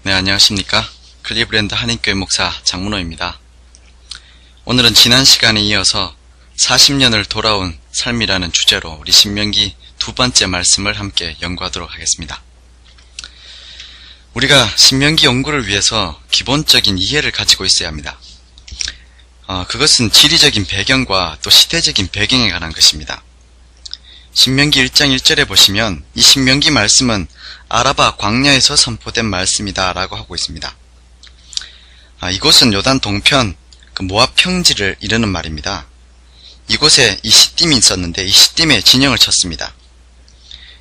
네, 안녕하십니까. 클리브랜드 한인교회 목사 장문호입니다. 오늘은 지난 시간에 이어서 40년을 돌아온 삶이라는 주제로 우리 신명기 두 번째 말씀을 함께 연구하도록 하겠습니다. 우리가 신명기 연구를 위해서 기본적인 이해를 가지고 있어야 합니다. 그것은 지리적인 배경과 또 시대적인 배경에 관한 것입니다. 신명기 1장 1절에 보시면 이 신명기 말씀은 아라바 광야에서 선포된 말씀이다 라고 하고 있습니다. 이곳은 요단 동편 모압 평지를 이르는 말입니다. 이곳에 이 시딤이 있었는데 이 시딤에 진영을 쳤습니다.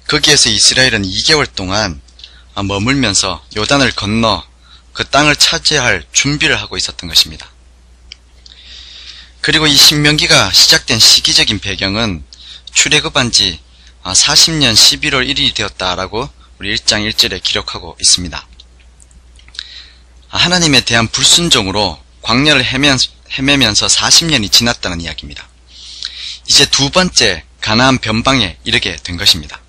거기에서 이스라엘은 2개월 동안 머물면서 요단을 건너 그 땅을 차지할 준비를 하고 있었던 것입니다. 그리고 이 신명기가 시작된 시기적인 배경은 출애굽한 지 40년 11월 1일이 되었다라고 우리 1장 1절에 기록하고 있습니다. 하나님에 대한 불순종으로 광야를 헤매면서 40년이 지났다는 이야기입니다. 이제 두 번째 가나안 변방에 이르게 된 것입니다.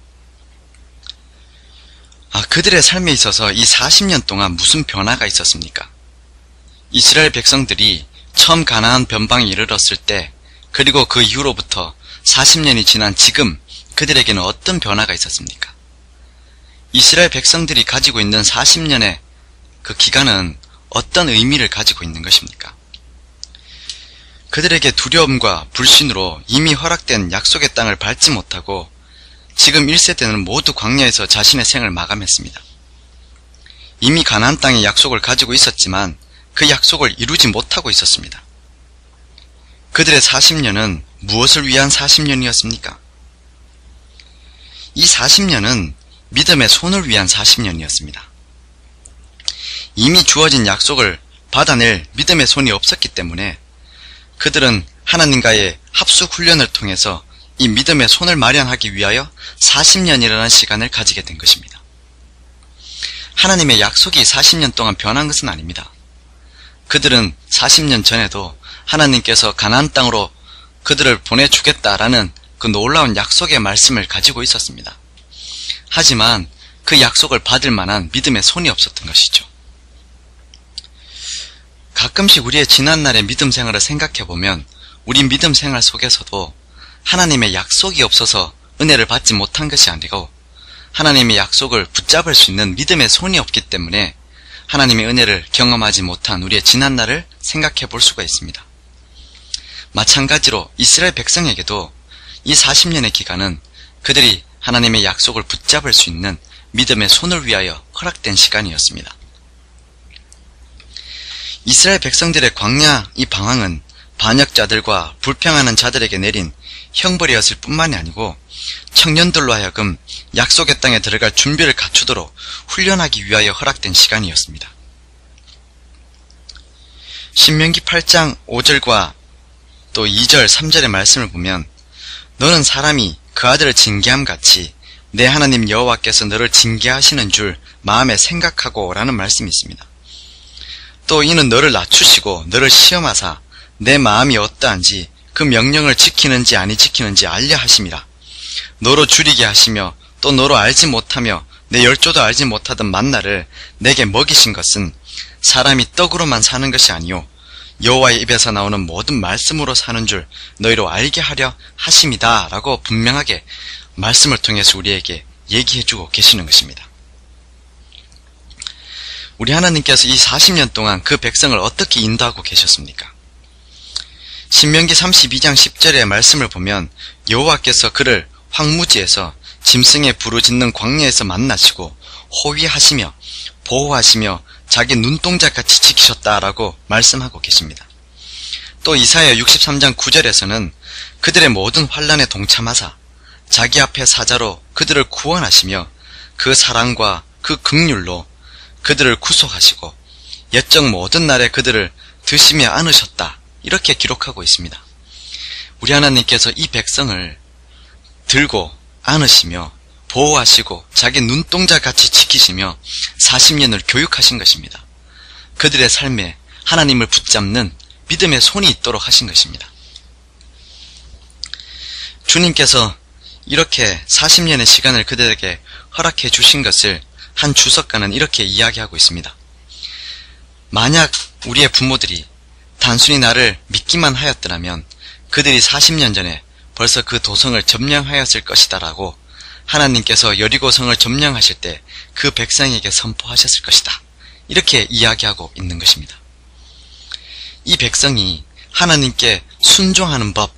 그들의 삶에 있어서 이 40년 동안 무슨 변화가 있었습니까? 이스라엘 백성들이 처음 가나안 변방에 이르렀을 때 그리고 그 이후로부터 40년이 지난 지금 그들에게는 어떤 변화가 있었습니까? 이스라엘 백성들이 가지고 있는 40년의 그 기간은 어떤 의미를 가지고 있는 것입니까? 그들에게 두려움과 불신으로 이미 허락된 약속의 땅을 밟지 못하고 지금 1세대는 모두 광야에서 자신의 생을 마감했습니다. 이미 가나안 땅의 약속을 가지고 있었지만 그 약속을 이루지 못하고 있었습니다. 그들의 40년은 무엇을 위한 40년이었습니까? 이 40년은 믿음의 손을 위한 40년이었습니다. 이미 주어진 약속을 받아낼 믿음의 손이 없었기 때문에 그들은 하나님과의 합숙 훈련을 통해서 이 믿음의 손을 마련하기 위하여 40년이라는 시간을 가지게 된 것입니다. 하나님의 약속이 40년 동안 변한 것은 아닙니다. 그들은 40년 전에도 하나님께서 가나안 땅으로 그들을 보내주겠다라는 그 놀라운 약속의 말씀을 가지고 있었습니다. 하지만 그 약속을 받을 만한 믿음의 손이 없었던 것이죠. 가끔씩 우리의 지난날의 믿음 생활을 생각해보면 우리 믿음 생활 속에서도 하나님의 약속이 없어서 은혜를 받지 못한 것이 아니고 하나님의 약속을 붙잡을 수 있는 믿음의 손이 없기 때문에 하나님의 은혜를 경험하지 못한 우리의 지난날을 생각해 볼 수가 있습니다. 마찬가지로 이스라엘 백성에게도 이 40년의 기간은 그들이 하나님의 약속을 붙잡을 수 있는 믿음의 손을 위하여 허락된 시간이었습니다. 이스라엘 백성들의 광야 이 방황은 반역자들과 불평하는 자들에게 내린 형벌이었을 뿐만이 아니고 청년들로 하여금 약속의 땅에 들어갈 준비를 갖추도록 훈련하기 위하여 허락된 시간이었습니다. 신명기 8장 5절과 또 2절 3절의 말씀을 보면 너는 사람이 그 아들을 징계함 같이 내 하나님 여호와께서 너를 징계하시는 줄 마음에 생각하고 라는 말씀이 있습니다. 또 이는 너를 낮추시고 너를 시험하사 내 마음이 어떠한지 그 명령을 지키는지 아니 지키는지 알려 하심이라. 너로 줄이게 하시며 또 너로 알지 못하며 내 열조도 알지 못하던 만나를 내게 먹이신 것은 사람이 떡으로만 사는 것이 아니요 여호와의 입에서 나오는 모든 말씀으로 사는 줄 너희로 알게 하려 하심이다 라고 분명하게 말씀을 통해서 우리에게 얘기해주고 계시는 것입니다. 우리 하나님께서 이 40년 동안 그 백성을 어떻게 인도하고 계셨습니까? 신명기 32장 10절의 말씀을 보면 여호와께서 그를 황무지에서 짐승의 부르짖는 광야에서 만나시고 호위하시며 보호하시며 자기 눈동자같이 지키셨다라고 말씀하고 계십니다. 또 이사야 63장 9절에서는 그들의 모든 환난에 동참하사 자기 앞에 사자로 그들을 구원하시며 그 사랑과 그 긍휼로 그들을 구속하시고 옛적 모든 날에 그들을 드시며 안으셨다 이렇게 기록하고 있습니다. 우리 하나님께서 이 백성을 들고 안으시며 보호하시고 자기 눈동자같이 지키시며 40년을 교육하신 것입니다. 그들의 삶에 하나님을 붙잡는 믿음의 손이 있도록 하신 것입니다. 주님께서 이렇게 40년의 시간을 그들에게 허락해 주신 것을 한 주석가는 이렇게 이야기하고 있습니다. 만약 우리의 부모들이 단순히 나를 믿기만 하였더라면 그들이 40년 전에 벌써 그 도성을 점령하였을 것이다 라고 하나님께서 여리고성을 점령하실 때 그 백성에게 선포하셨을 것이다. 이렇게 이야기하고 있는 것입니다. 이 백성이 하나님께 순종하는 법,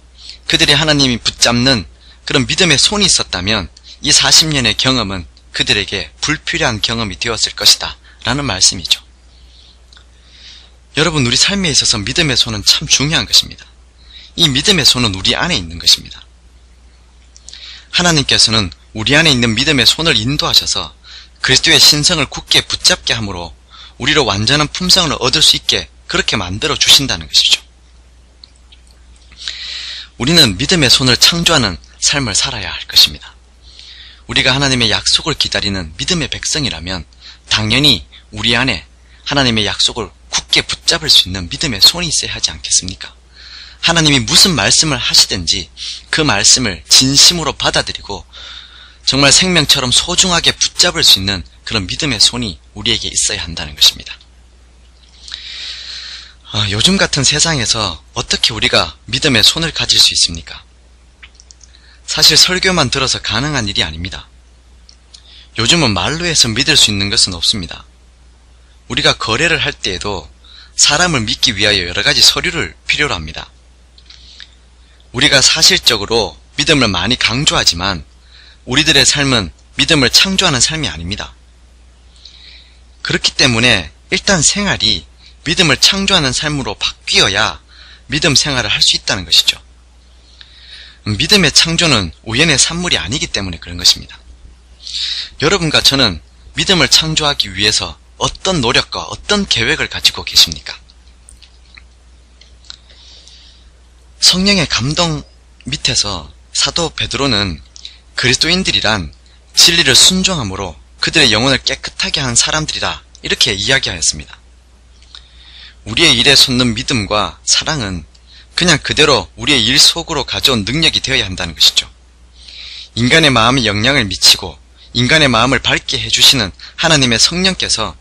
그들이 하나님이 붙잡는 그런 믿음의 손이 있었다면 이 40년의 경험은 그들에게 불필요한 경험이 되었을 것이다 라는 말씀이죠. 여러분, 우리 삶에 있어서 믿음의 손은 참 중요한 것입니다. 이 믿음의 손은 우리 안에 있는 것입니다. 하나님께서는 우리 안에 있는 믿음의 손을 인도하셔서 그리스도의 신성을 굳게 붙잡게 함으로 우리로 완전한 품성을 얻을 수 있게 그렇게 만들어 주신다는 것이죠. 우리는 믿음의 손을 창조하는 삶을 살아야 할 것입니다. 우리가 하나님의 약속을 기다리는 믿음의 백성이라면 당연히 우리 안에 하나님의 약속을 굳게 붙잡을 수 있는 믿음의 손이 있어야 하지 않겠습니까? 하나님이 무슨 말씀을 하시든지 그 말씀을 진심으로 받아들이고 정말 생명처럼 소중하게 붙잡을 수 있는 그런 믿음의 손이 우리에게 있어야 한다는 것입니다. 요즘 같은 세상에서 어떻게 우리가 믿음의 손을 가질 수 있습니까? 사실 설교만 들어서 가능한 일이 아닙니다. 요즘은 말로 해서 믿을 수 있는 것은 없습니다. 우리가 거래를 할 때에도 사람을 믿기 위하여 여러 가지 서류를 필요로 합니다. 우리가 사실적으로 믿음을 많이 강조하지만 우리들의 삶은 믿음을 창조하는 삶이 아닙니다. 그렇기 때문에 일단 생활이 믿음을 창조하는 삶으로 바뀌어야 믿음 생활을 할 수 있다는 것이죠. 믿음의 창조는 우연의 산물이 아니기 때문에 그런 것입니다. 여러분과 저는 믿음을 창조하기 위해서 어떤 노력과 어떤 계획을 가지고 계십니까? 성령의 감동 밑에서 사도 베드로는 그리스도인들이란 진리를 순종함으로 그들의 영혼을 깨끗하게 한 사람들이다 이렇게 이야기하였습니다. 우리의 일에 솟는 믿음과 사랑은 그냥 그대로 우리의 일 속으로 가져온 능력이 되어야 한다는 것이죠. 인간의 마음에 영향을 미치고 인간의 마음을 밝게 해주시는 하나님의 성령께서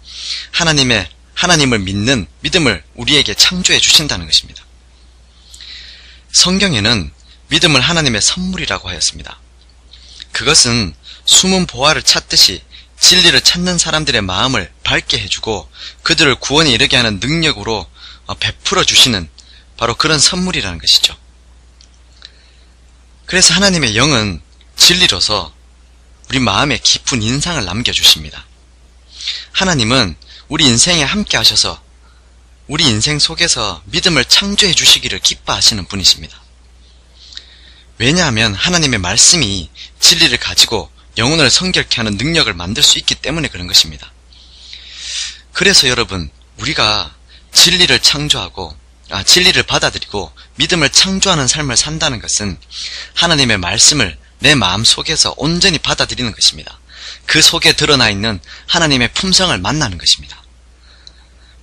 하나님을 믿는 믿음을 우리에게 창조해 주신다는 것입니다. 성경에는 믿음을 하나님의 선물이라고 하였습니다. 그것은 숨은 보화를 찾듯이 진리를 찾는 사람들의 마음을 밝게 해주고 그들을 구원에 이르게 하는 능력으로 베풀어 주시는 바로 그런 선물이라는 것이죠. 그래서 하나님의 영은 진리로서 우리 마음에 깊은 인상을 남겨주십니다. 하나님은 우리 인생에 함께 하셔서 우리 인생 속에서 믿음을 창조해 주시기를 기뻐하시는 분이십니다. 왜냐하면 하나님의 말씀이 진리를 가지고 영혼을 성결케 하는 능력을 만들 수 있기 때문에 그런 것입니다. 그래서 여러분, 우리가 진리를 받아들이고 믿음을 창조하는 삶을 산다는 것은 하나님의 말씀을 내 마음 속에서 온전히 받아들이는 것입니다. 그 속에 드러나 있는 하나님의 품성을 만나는 것입니다.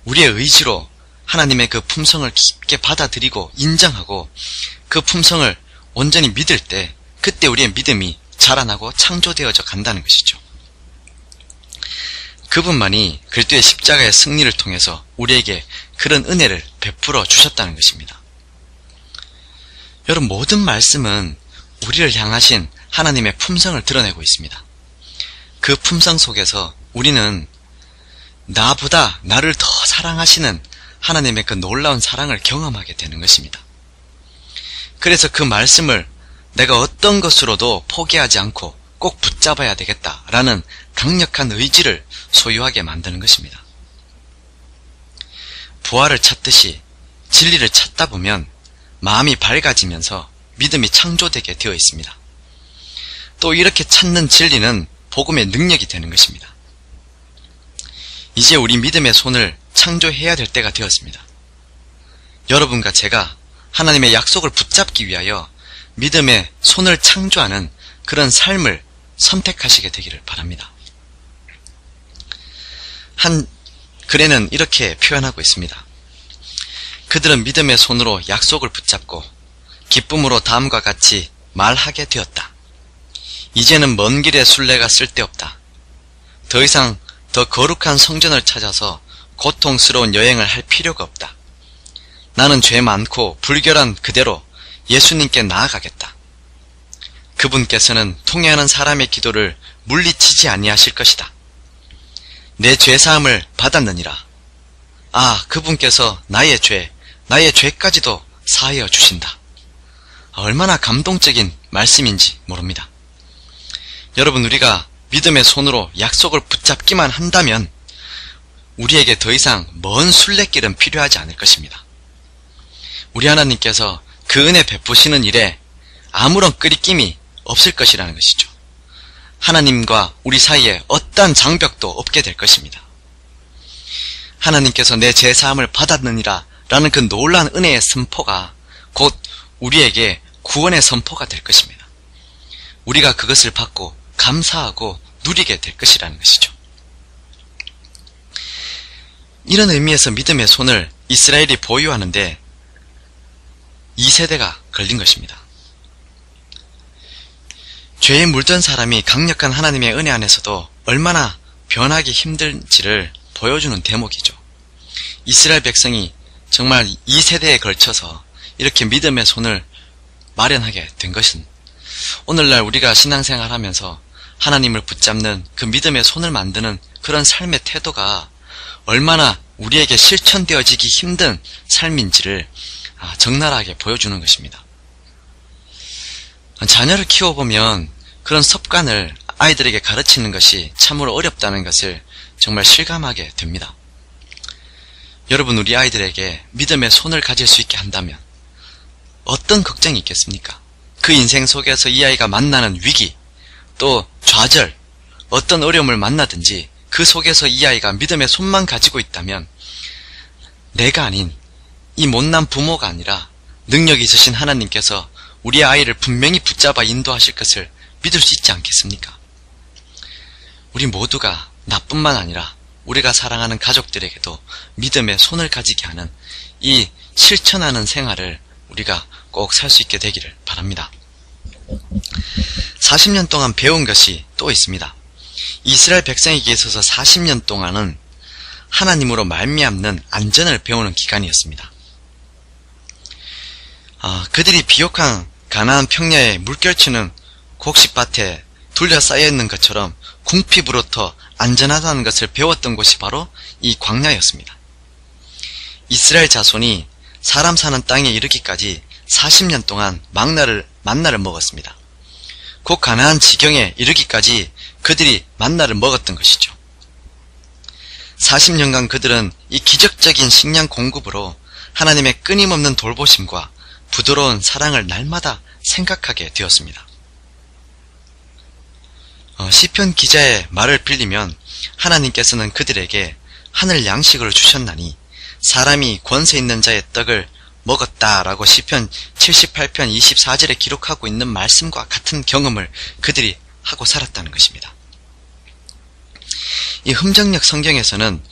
우리의 의지로 하나님의 그 품성을 깊게 받아들이고 인정하고 그 품성을 온전히 믿을 때 그때 우리의 믿음이 자라나고 창조되어져 간다는 것이죠. 그분만이 그리스도의 십자가의 승리를 통해서 우리에게 그런 은혜를 베풀어 주셨다는 것입니다. 여러분, 모든 말씀은 우리를 향하신 하나님의 품성을 드러내고 있습니다. 그 품성 속에서 우리는 나보다 나를 더 사랑하시는 하나님의 그 놀라운 사랑을 경험하게 되는 것입니다. 그래서 그 말씀을 내가 어떤 것으로도 포기하지 않고 꼭 붙잡아야 되겠다라는 강력한 의지를 소유하게 만드는 것입니다. 부활을 찾듯이 진리를 찾다 보면 마음이 밝아지면서 믿음이 창조되게 되어 있습니다. 또 이렇게 찾는 진리는 복음의 능력이 되는 것입니다. 이제 우리 믿음의 손을 창조해야 될 때가 되었습니다. 여러분과 제가 하나님의 약속을 붙잡기 위하여 믿음의 손을 창조하는 그런 삶을 선택하시게 되기를 바랍니다. 한 글에는 이렇게 표현하고 있습니다. 그들은 믿음의 손으로 약속을 붙잡고 기쁨으로 다음과 같이 말하게 되었다. 이제는 먼 길의 순례가 쓸데없다. 더 이상 더 거룩한 성전을 찾아서 고통스러운 여행을 할 필요가 없다. 나는 죄 많고 불결한 그대로 예수님께 나아가겠다. 그분께서는 통해하는 사람의 기도를 물리치지 아니하실 것이다. 내 죄사함을 받았느니라. 아, 그분께서 나의 죄까지도 사하여 주신다. 얼마나 감동적인 말씀인지 모릅니다. 여러분, 우리가 믿음의 손으로 약속을 붙잡기만 한다면 우리에게 더 이상 먼 순례길은 필요하지 않을 것입니다. 우리 하나님께서 그 은혜 베푸시는 일에 아무런 끄리낌이 없을 것이라는 것이죠. 하나님과 우리 사이에 어떠한 장벽도 없게 될 것입니다. 하나님께서 내 죄사함을 받았느니라 라는 그 놀라운 은혜의 선포가 곧 우리에게 구원의 선포가 될 것입니다. 우리가 그것을 받고 감사하고 누리게 될 것이라는 것이죠. 이런 의미에서 믿음의 손을 이스라엘이 보유하는데 2세대가 걸린 것입니다. 죄에 물든 사람이 강력한 하나님의 은혜 안에서도 얼마나 변하기 힘든지를 보여주는 대목이죠. 이스라엘 백성이 정말 2세대에 걸쳐서 이렇게 믿음의 손을 마련하게 된 것은 오늘날 우리가 신앙생활하면서 하나님을 붙잡는 그 믿음의 손을 만드는 그런 삶의 태도가 얼마나 우리에게 실천되어지기 힘든 삶인지를 적나라하게 보여주는 것입니다. 자녀를 키워보면 그런 습관을 아이들에게 가르치는 것이 참으로 어렵다는 것을 정말 실감하게 됩니다. 여러분, 우리 아이들에게 믿음의 손을 가질 수 있게 한다면 어떤 걱정이 있겠습니까? 그 인생 속에서 이 아이가 만나는 위기, 또 좌절, 어떤 어려움을 만나든지 그 속에서 이 아이가 믿음의 손만 가지고 있다면 내가 아닌 이 못난 부모가 아니라 능력이 있으신 하나님께서 우리 아이를 분명히 붙잡아 인도하실 것을 믿을 수 있지 않겠습니까? 우리 모두가 나뿐만 아니라 우리가 사랑하는 가족들에게도 믿음의 손을 가지게 하는 이 실천하는 생활을 우리가 꼭 살 수 있게 되기를 바랍니다. 40년 동안 배운 것이 또 있습니다. 이스라엘 백성에게 있어서 40년 동안은 하나님으로 말미암는 안전을 배우는 기간이었습니다. 그들이 비옥한 가나안 평야에 물결치는 곡식밭에 둘러싸여 있는 것처럼 궁핍으로부터 안전하다는 것을 배웠던 곳이 바로 이 광야였습니다. 이스라엘 자손이 사람 사는 땅에 이르기까지 40년 동안 만나를 먹었습니다. 곧 가나안 지경에 이르기까지 그들이 만나를 먹었던 것이죠. 40년간 그들은 이 기적적인 식량 공급으로 하나님의 끊임없는 돌보심과 부드러운 사랑을 날마다 생각하게 되었습니다. 시편 기자의 말을 빌리면 하나님께서는 그들에게 하늘 양식을 주셨나니 사람이 권세 있는 자의 떡을 먹었다라고 시편 78편 24절에 기록하고 있는 말씀과 같은 경험을 그들이 하고 살았다는 것입니다. 이 흠정역 성경에서는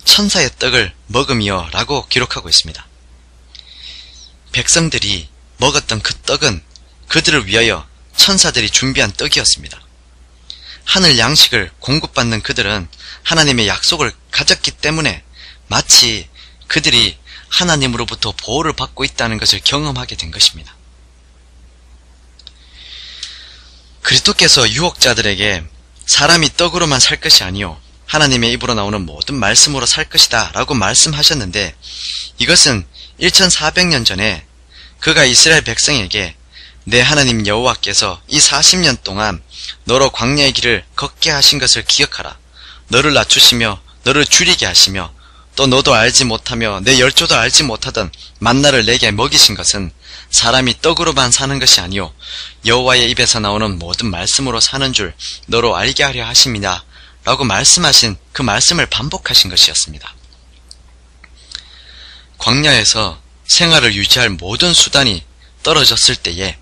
천사의 떡을 먹으며 라고 기록하고 있습니다. 백성들이 먹었던 그 떡은 그들을 위하여 천사들이 준비한 떡이었습니다. 하늘 양식을 공급받는 그들은 하나님의 약속을 가졌기 때문에 마치 그들이 하나님으로부터 보호를 받고 있다는 것을 경험하게 된 것입니다. 그리스도께서 유혹자들에게 사람이 떡으로만 살 것이 아니요 하나님의 입으로 나오는 모든 말씀으로 살 것이다 라고 말씀하셨는데, 이것은 1400년 전에 그가 이스라엘 백성에게 내 하나님 여호와께서 이 40년 동안 너로 광야의 길을 걷게 하신 것을 기억하라. 너를 낮추시며 너를 줄이게 하시며 또 너도 알지 못하며 내 열조도 알지 못하던 만나를 내게 먹이신 것은 사람이 떡으로만 사는 것이 아니요 여호와의 입에서 나오는 모든 말씀으로 사는 줄 너로 알게 하려 하심이다 라고 말씀하신 그 말씀을 반복하신 것이었습니다. 광야에서 생활을 유지할 모든 수단이 떨어졌을 때에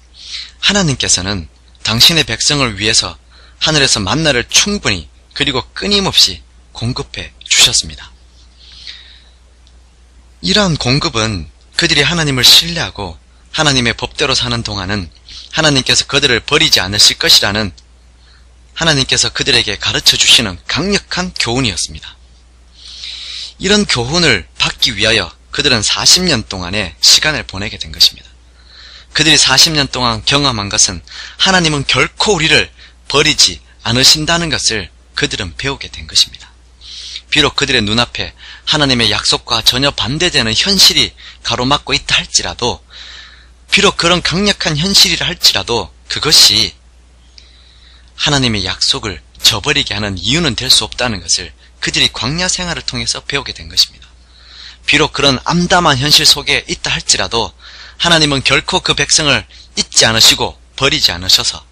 하나님께서는 당신의 백성을 위해서 하늘에서 만나를 충분히 그리고 끊임없이 공급해 주셨습니다. 이러한 공급은 그들이 하나님을 신뢰하고 하나님의 법대로 사는 동안은 하나님께서 그들을 버리지 않으실 것이라는 하나님께서 그들에게 가르쳐 주시는 강력한 교훈이었습니다. 이런 교훈을 받기 위하여 그들은 40년 동안의 시간을 보내게 된 것입니다. 그들이 40년 동안 경험한 것은 하나님은 결코 우리를 버리지 않으신다는 것을 그들은 배우게 된 것입니다. 비록 그들의 눈앞에 하나님의 약속과 전혀 반대되는 현실이 가로막고 있다 할지라도, 비록 그런 강력한 현실이라 할지라도 그것이 하나님의 약속을 저버리게 하는 이유는 될 수 없다는 것을 그들이 광야 생활을 통해서 배우게 된 것입니다. 비록 그런 암담한 현실 속에 있다 할지라도 하나님은 결코 그 백성을 잊지 않으시고 버리지 않으셔서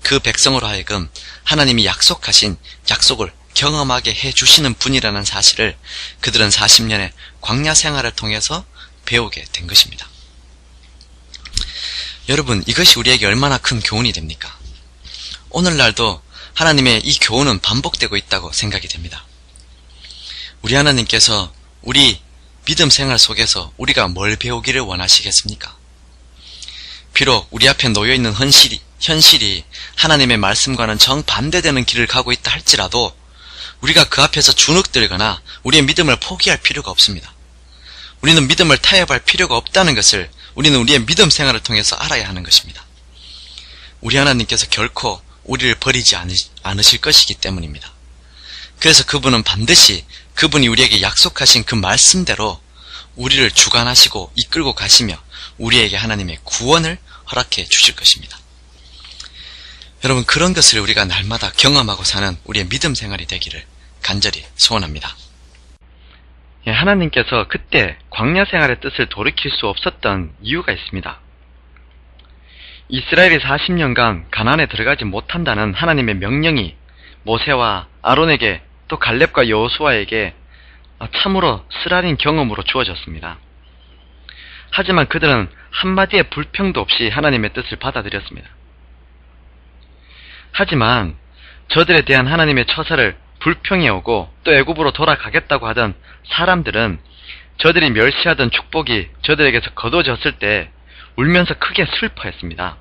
그 백성으로 하여금 하나님이 약속하신 약속을 경험하게 해주시는 분이라는 사실을 그들은 40년의 광야 생활을 통해서 배우게 된 것입니다. 여러분, 이것이 우리에게 얼마나 큰 교훈이 됩니까? 오늘날도 하나님의 이 교훈은 반복되고 있다고 생각이 됩니다. 우리 하나님께서 우리 믿음 생활 속에서 우리가 뭘 배우기를 원하시겠습니까? 비록 우리 앞에 놓여있는 현실이 하나님의 말씀과는 정반대되는 길을 가고 있다 할지라도 우리가 그 앞에서 주눅들거나 우리의 믿음을 포기할 필요가 없습니다. 우리는 믿음을 타협할 필요가 없다는 것을 우리는 우리의 믿음 생활을 통해서 알아야 하는 것입니다. 우리 하나님께서 결코 우리를 버리지 않으실 것이기 때문입니다. 그래서 그분은 반드시 그분이 우리에게 약속하신 그 말씀대로 우리를 주관하시고 이끌고 가시며 우리에게 하나님의 구원을 허락해 주실 것입니다. 여러분, 그런 것을 우리가 날마다 경험하고 사는 우리의 믿음 생활이 되기를 간절히 소원합니다. 하나님께서 그때 광야 생활의 뜻을 돌이킬 수 없었던 이유가 있습니다. 이스라엘이 40년간 가나안에 들어가지 못한다는 하나님의 명령이 모세와 아론에게 또 갈렙과 여호수아에게 참으로 쓰라린 경험으로 주어졌습니다. 하지만 그들은 한마디의 불평도 없이 하나님의 뜻을 받아들였습니다. 하지만 저들에 대한 하나님의 처사를 불평해오고 또 애굽으로 돌아가겠다고 하던 사람들은 저들이 멸시하던 축복이 저들에게서 거둬졌을 때 울면서 크게 슬퍼했습니다.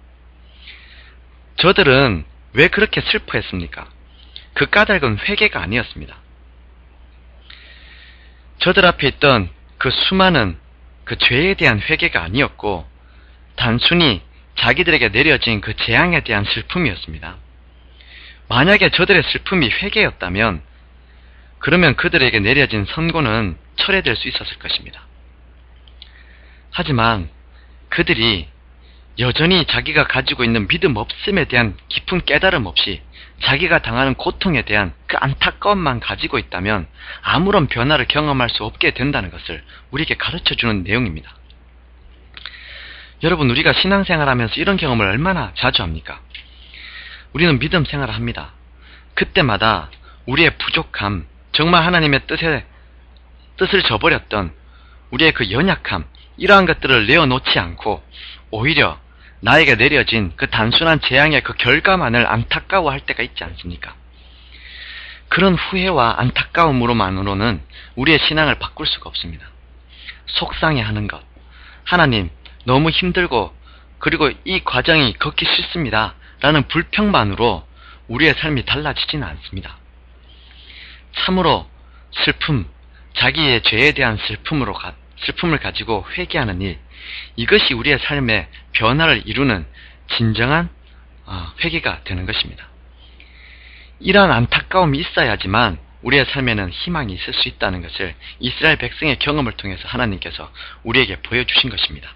저들은 왜 그렇게 슬퍼했습니까? 그 까닭은 회개가 아니었습니다. 저들 앞에 있던 그 수많은 그 죄에 대한 회개가 아니었고 단순히 자기들에게 내려진 그 재앙에 대한 슬픔이었습니다. 만약에 저들의 슬픔이 회개였다면 그러면 그들에게 내려진 선고는 철회될 수 있었을 것입니다. 하지만 그들이 여전히 자기가 가지고 있는 믿음 없음에 대한 깊은 깨달음 없이 자기가 당하는 고통에 대한 그 안타까움만 가지고 있다면 아무런 변화를 경험할 수 없게 된다는 것을 우리에게 가르쳐주는 내용입니다. 여러분, 우리가 신앙생활하면서 이런 경험을 얼마나 자주 합니까? 우리는 믿음 생활을 합니다. 그때마다 우리의 부족함, 정말 하나님의 뜻을 저버렸던 우리의 그 연약함, 이러한 것들을 내어놓지 않고 오히려 나에게 내려진 그 단순한 재앙의 그 결과만을 안타까워할 때가 있지 않습니까? 그런 후회와 안타까움으로만으로는 우리의 신앙을 바꿀 수가 없습니다. 속상해하는 것, 하나님 너무 힘들고 그리고 이 과정이 걷기 싫습니다 라는 불평만으로 우리의 삶이 달라지지는 않습니다. 참으로 슬픔, 자기의 죄에 대한 슬픔을 가지고 회개하는 일, 이것이 우리의 삶의 변화를 이루는 진정한 회개가 되는 것입니다. 이러한 안타까움이 있어야지만 우리의 삶에는 희망이 있을 수 있다는 것을 이스라엘 백성의 경험을 통해서 하나님께서 우리에게 보여주신 것입니다.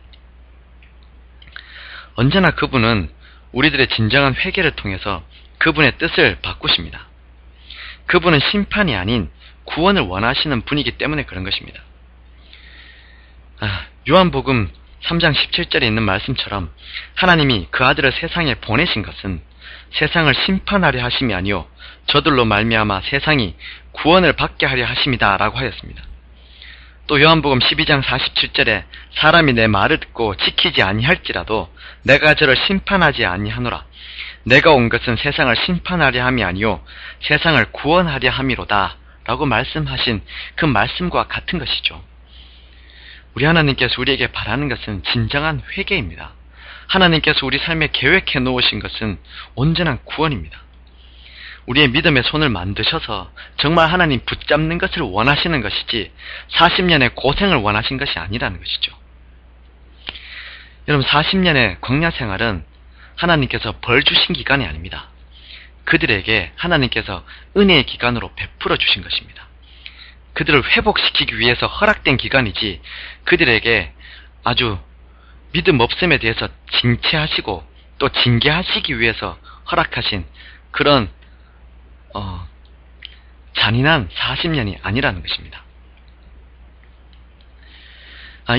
언제나 그분은 우리들의 진정한 회개를 통해서 그분의 뜻을 바꾸십니다. 그분은 심판이 아닌 구원을 원하시는 분이기 때문에 그런 것입니다. 요한복음 3장 17절에 있는 말씀처럼 하나님이 그 아들을 세상에 보내신 것은 세상을 심판하려 하심이 아니요 저들로 말미암아 세상이 구원을 받게 하려 하심이다 라고 하였습니다. 또 요한복음 12장 47절에 사람이 내 말을 듣고 지키지 아니할지라도 내가 저를 심판하지 아니하노라. 내가 온 것은 세상을 심판하려 함이 아니요 세상을 구원하려 함이로다 라고 말씀하신 그 말씀과 같은 것이죠. 우리 하나님께서 우리에게 바라는 것은 진정한 회개입니다. 하나님께서 우리 삶에 계획해 놓으신 것은 온전한 구원입니다. 우리의 믿음의 손을 만드셔서 정말 하나님 붙잡는 것을 원하시는 것이지 40년의 고생을 원하신 것이 아니라는 것이죠. 여러분, 40년의 광야 생활은 하나님께서 벌 주신 기간이 아닙니다. 그들에게 하나님께서 은혜의 기간으로 베풀어 주신 것입니다. 그들을 회복시키기 위해서 허락된 기간이지 그들에게 아주 믿음 없음에 대해서 징체하시고 또 징계하시기 위해서 허락하신 그런 잔인한 40년이 아니라는 것입니다.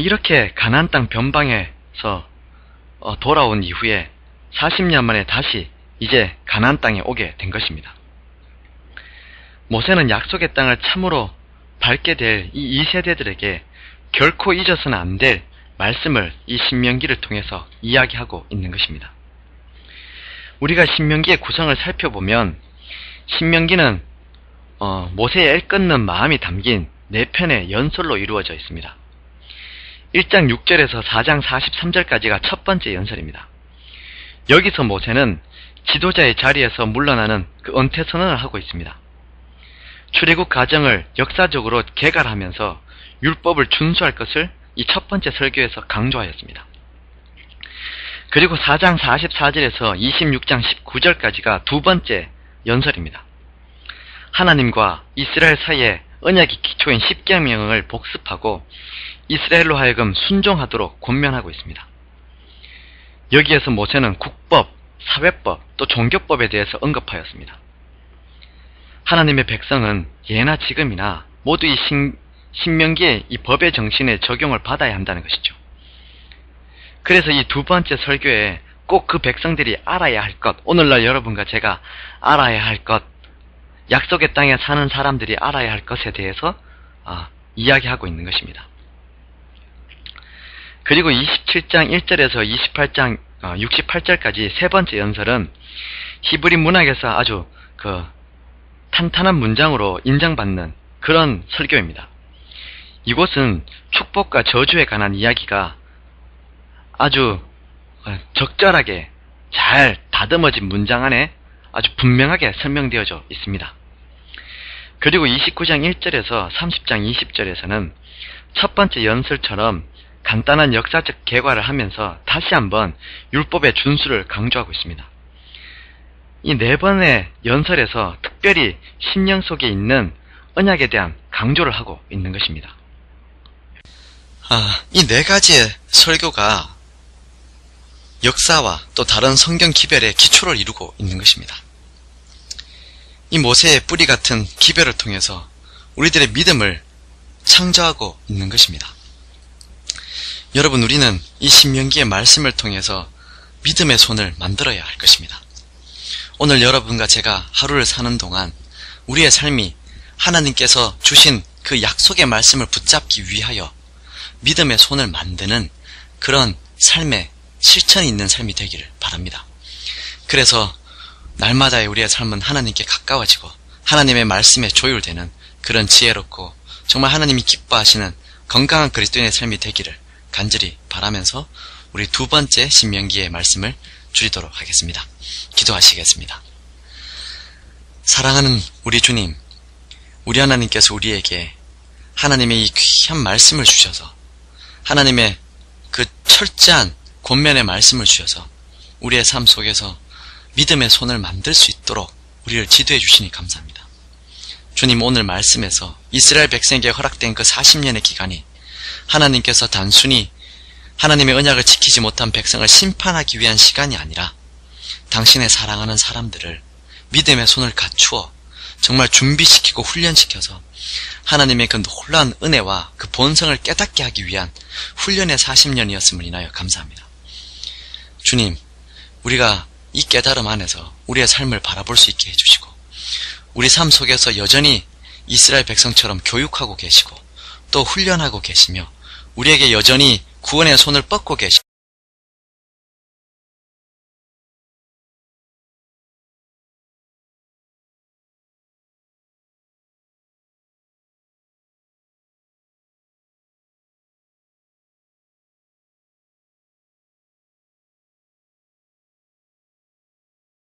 이렇게 가나안 땅 변방에서 돌아온 이후에 40년 만에 다시 이제 가나안 땅에 오게 된 것입니다. 모세는 약속의 땅을 참으로 밟게 될 이 2세대들에게 결코 잊어서는 안 될 말씀을 이 신명기를 통해서 이야기하고 있는 것입니다. 우리가 신명기의 구성을 살펴보면 신명기는 모세의 애끓는 마음이 담긴 4편의 연설로 이루어져 있습니다. 1장 6절에서 4장 43절까지가 첫 번째 연설입니다. 여기서 모세는 지도자의 자리에서 물러나는 그 은퇴 선언을 하고 있습니다. 출애굽 과정을 역사적으로 개괄하면서 율법을 준수할 것을 이 첫 번째 설교에서 강조하였습니다. 그리고 4장 44절에서 26장 19절까지가 두 번째 연설입니다. 하나님과 이스라엘 사이의 언약의 기초인 십계명을 복습하고 이스라엘로 하여금 순종하도록 권면하고 있습니다. 여기에서 모세는 국법, 사회법, 또 종교법에 대해서 언급하였습니다. 하나님의 백성은 예나 지금이나 모두 이 신명기의 이 법의 정신에 적용을 받아야 한다는 것이죠. 그래서 이 두 번째 설교에 꼭 그 백성들이 알아야 할 것, 오늘날 여러분과 제가 알아야 할 것, 약속의 땅에 사는 사람들이 알아야 할 것에 대해서 이야기하고 있는 것입니다. 그리고 27장 1절에서 28장 68절까지 세 번째 연설은 히브리 문학에서 아주 탄탄한 문장으로 인정받는 그런 설교입니다. 이곳은 축복과 저주에 관한 이야기가 아주 적절하게 잘 다듬어진 문장 안에 아주 분명하게 설명되어져 있습니다. 그리고 29장 1절에서 30장 20절에서는 첫 번째 연설처럼 간단한 역사적 개괄을 하면서 다시 한번 율법의 준수를 강조하고 있습니다. 이 네 번의 연설에서 특별히 신령 속에 있는 언약에 대한 강조를 하고 있는 것입니다. 이 네 가지의 설교가 역사와 또 다른 성경 기별의 기초를 이루고 있는 것입니다. 이 모세의 뿌리 같은 기별을 통해서 우리들의 믿음을 창조하고 있는 것입니다. 여러분, 우리는 이 신명기의 말씀을 통해서 믿음의 손을 만들어야 할 것입니다. 오늘 여러분과 제가 하루를 사는 동안 우리의 삶이 하나님께서 주신 그 약속의 말씀을 붙잡기 위하여 믿음의 손을 만드는 그런 삶의 실천이 있는 삶이 되기를 바랍니다. 그래서 날마다의 우리의 삶은 하나님께 가까워지고 하나님의 말씀에 조율되는 그런 지혜롭고 정말 하나님이 기뻐하시는 건강한 그리스도인의 삶이 되기를 간절히 바라면서 우리 두 번째 신명기의 말씀을 줄이도록 하겠습니다. 기도하시겠습니다. 사랑하는 우리 주님, 우리 하나님께서 우리에게 하나님의 이 귀한 말씀을 주셔서 하나님의 그 철저한 권면의 말씀을 주셔서 우리의 삶 속에서 믿음의 손을 만들 수 있도록 우리를 지도해 주시니 감사합니다. 주님, 오늘 말씀에서 이스라엘 백성에게 허락된 그 40년의 기간이 하나님께서 단순히 하나님의 언약을 지키지 못한 백성을 심판하기 위한 시간이 아니라 당신의 사랑하는 사람들을 믿음의 손을 갖추어 정말 준비시키고 훈련시켜서 하나님의 그 놀라운 은혜와 그 본성을 깨닫게 하기 위한 훈련의 40년이었음을 인하여 감사합니다. 주님, 우리가 이 깨달음 안에서 우리의 삶을 바라볼 수 있게 해주시고 우리 삶 속에서 여전히 이스라엘 백성처럼 교육하고 계시고 또 훈련하고 계시며 우리에게 여전히 구원의 손을 뻗고 계시고